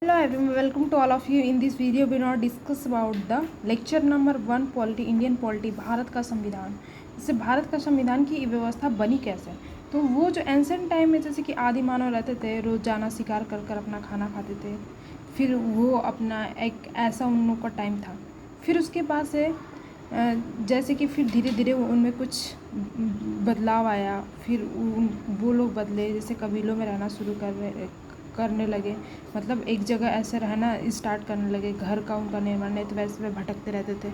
Hello everyone, welcome to all of you. In this video we now discuss about the lecture number 1 polity Indian polity Bharat का संविधान। जैसे भारत का संविधान की व्यवस्था बनी कैसे, तो वो जो एंसेंट टाइम में जैसे कि आदि मानव रहते थे, रोज़ाना शिकार कर कर अपना खाना खाते थे, फिर वो अपना एक ऐसा उन लोग का टाइम था। फिर उसके बाद से जैसे कि फिर धीरे धीरे उनमें कुछ बदलाव आया, फिर वो लोग बदले, जैसे कबीलों में रहना शुरू करने लगे, मतलब एक जगह ऐसे रहना स्टार्ट करने लगे, घर का उनका निर्माण नहीं तो वैसे वे भटकते रहते थे।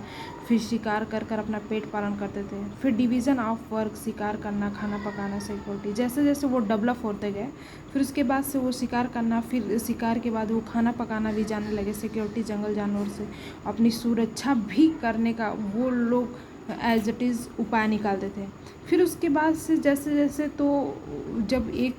फिर शिकार कर कर अपना पेट पालन करते थे। फिर डिवीज़न ऑफ वर्क, शिकार करना, खाना पकाना, सिक्योरिटी, जैसे जैसे वो डेवलप होते गए, फिर उसके बाद से वो शिकार करना, फिर शिकार के बाद वो खाना पकाना भी जानने लगे, सिक्योरिटी, जंगल जानवर से अपनी सुरक्षा भी करने का वो लोग एज इट इज़ उपाय निकालते थे। फिर उसके बाद से जैसे जैसे तो जब एक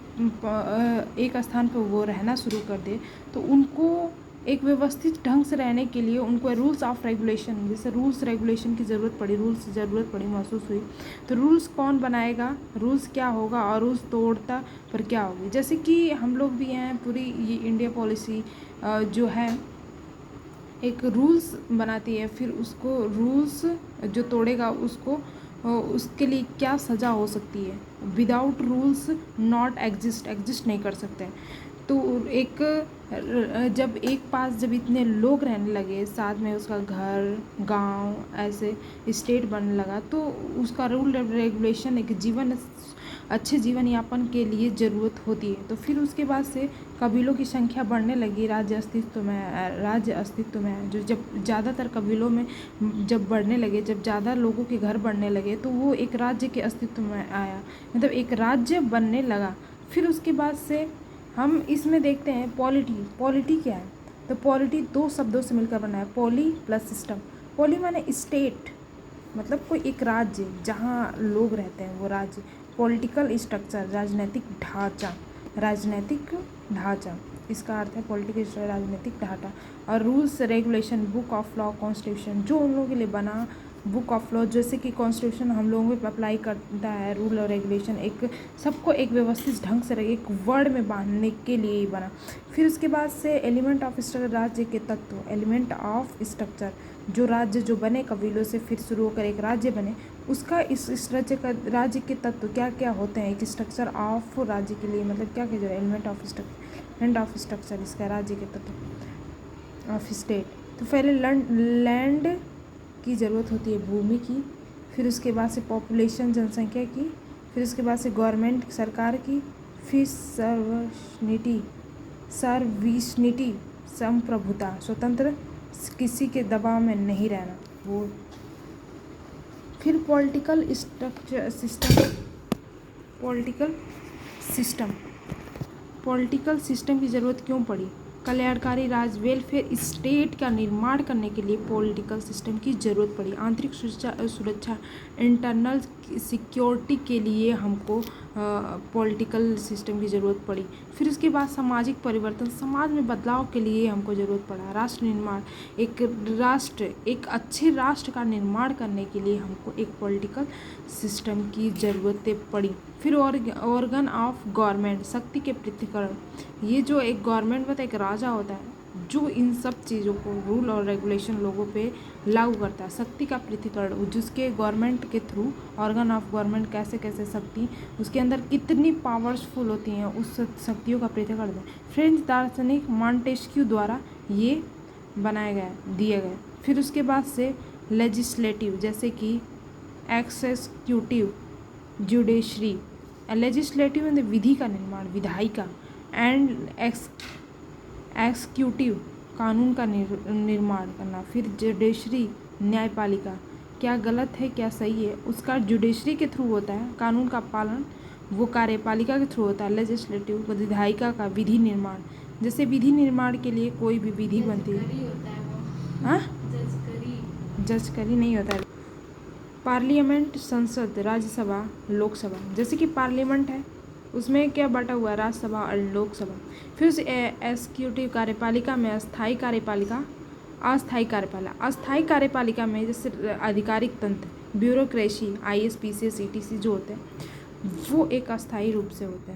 स्थान पर वो रहना शुरू कर दे, तो उनको एक व्यवस्थित ढंग से रहने के लिए उनको रूल्स ऑफ रेगुलेशन, जैसे रूल्स रेगुलेशन की ज़रूरत पड़ी, रूल्स ज़रूरत पड़ी, महसूस हुई। तो रूल्स कौन बनाएगा, रूल्स क्या होगा और रूल्स तोड़ता पर क्या होगी। जैसे कि हम लोग भी हैं, पूरी ये इंडिया पॉलिसी जो है एक रूल्स बनाती है, फिर उसको रूल्स जो तोड़ेगा उसके लिए क्या सज़ा हो सकती है। विदाउट रूल्स नॉट एग्जिस्ट नहीं कर सकते। तो एक जब एक पास जब इतने लोग रहने लगे, साथ में उसका घर, गांव, ऐसे स्टेट बनने लगा, तो उसका रूल रेगुलेशन एक अच्छे जीवन यापन के लिए ज़रूरत होती है। तो फिर उसके बाद से कबीलों की संख्या बढ़ने लगी, राज्य अस्तित्व में है। जो जब ज़्यादातर कबीलों में जब बढ़ने लगे, जब ज़्यादा लोगों के घर बढ़ने लगे, तो वो एक राज्य के अस्तित्व में आया, मतलब एक राज्य बनने लगा। फिर उसके बाद से हम इसमें देखते हैं पॉलिटी क्या है। तो पॉलिटी दो शब्दों से मिलकर बना है, पॉली प्लस सिस्टम। पॉली माने स्टेट, मतलब कोई एक राज्य जहाँ लोग रहते हैं, वो राज्य। पॉलिटिकल स्ट्रक्चर, राजनीतिक ढांचा, इसका अर्थ है पॉलिटिकल स्ट्रक्चर, राजनीतिक ढांचा। और rules regulation, book of law, constitution, जो उन लोगों के लिए बना, बुक ऑफ लॉ, जैसे कि कॉन्स्टिट्यूशन हम लोगों पे अप्लाई करता है, रूल और रेगुलेशन एक सबको एक व्यवस्थित ढंग से एक वर्ड में बांधने के लिए ही बना। फिर उसके बाद से एलिमेंट ऑफ स्ट्रक्चर, राज्य के तत्व, एलिमेंट ऑफ स्ट्रक्चर, जो राज्य जो बने कबीलों से फिर शुरू होकर एक राज्य बने, उसका इस राज्य के तत्व क्या क्या होते हैं, एक स्ट्रक्चर ऑफ राज्य के लिए, मतलब क्या क्या जरूरत, एलिमेंट ऑफ स्ट्रक्चर इसका राज्य के तत्व ऑफ स्टेट। तो पहले लैंड की ज़रूरत होती है, भूमि की। फिर उसके बाद से पॉपुलेशन, जनसंख्या की। फिर उसके बाद से गवर्नमेंट, सरकार की। फिर सर्विसनिटी, संप्रभुता, स्वतंत्र, किसी के दबाव में नहीं रहना, वो। फिर पॉलिटिकल सिस्टम की ज़रूरत क्यों पड़ी। कल्याणकारी राज, वेलफेयर स्टेट का निर्माण करने के लिए पॉलिटिकल सिस्टम की ज़रूरत पड़ी। आंतरिक सुरक्षा, इंटरनल सिक्योरिटी के लिए हमको पॉलिटिकल सिस्टम की ज़रूरत पड़ी। फिर उसके बाद सामाजिक परिवर्तन, समाज में बदलाव के लिए हमको ज़रूरत पड़ा। राष्ट्र निर्माण, एक अच्छे राष्ट्र का निर्माण करने के लिए हमको एक पॉलिटिकल सिस्टम की ज़रूरतें पड़ी। फिर ऑर्गन ऑफ गवर्नमेंट, शक्ति के पृथक्करण, ये जो एक गवर्नमेंट में तो एक राजा होता है जो इन सब चीज़ों को, रूल और रेगुलेशन लोगों पे लागू करता है। शक्ति का पृथक्करण, जिसके गवर्नमेंट के थ्रू, ऑर्गन ऑफ गवर्नमेंट, कैसे कैसे शक्ति उसके अंदर कितनी पावर्सफुल होती हैं, उस शक्तियों का पृथक्करण। फ्रेंच दार्शनिक मॉन्टेस्क्यू द्वारा ये दिए गए। फिर उसके बाद से लेजिस्लेटिव, जैसे कि एक्सेक्यूटिव, जुडिशरी। लेजिस्लेटिव में विधि का निर्माण, विधायिका, एंड एक्सिक्यूटिव, कानून का निर्माण करना। फिर जुडिशरी, न्यायपालिका, क्या गलत है क्या सही है उसका जुडिशरी के थ्रू होता है, कानून का पालन वो कार्यपालिका के थ्रू होता है। लेजिस्लेटिव, विधायिका का विधि निर्माण, जैसे विधि निर्माण के लिए कोई भी विधि बनती है। हाँ, जज करी नहीं होता है। पार्लियामेंट, संसद, राज्यसभा, लोकसभा, जैसे कि पार्लियामेंट है उसमें क्या बटा हुआ है, राज्यसभा और लोकसभा। फिर उस एग्जीक्यूटिव कार्यपालिका में अस्थायी कार्यपालिका, अस्थायी कार्यपालिका में जैसे आधिकारिक तंत्र, ब्यूरोक्रेसी, IAS, PCS, ETC जो होते हैं वो एक अस्थायी रूप से होते हैं।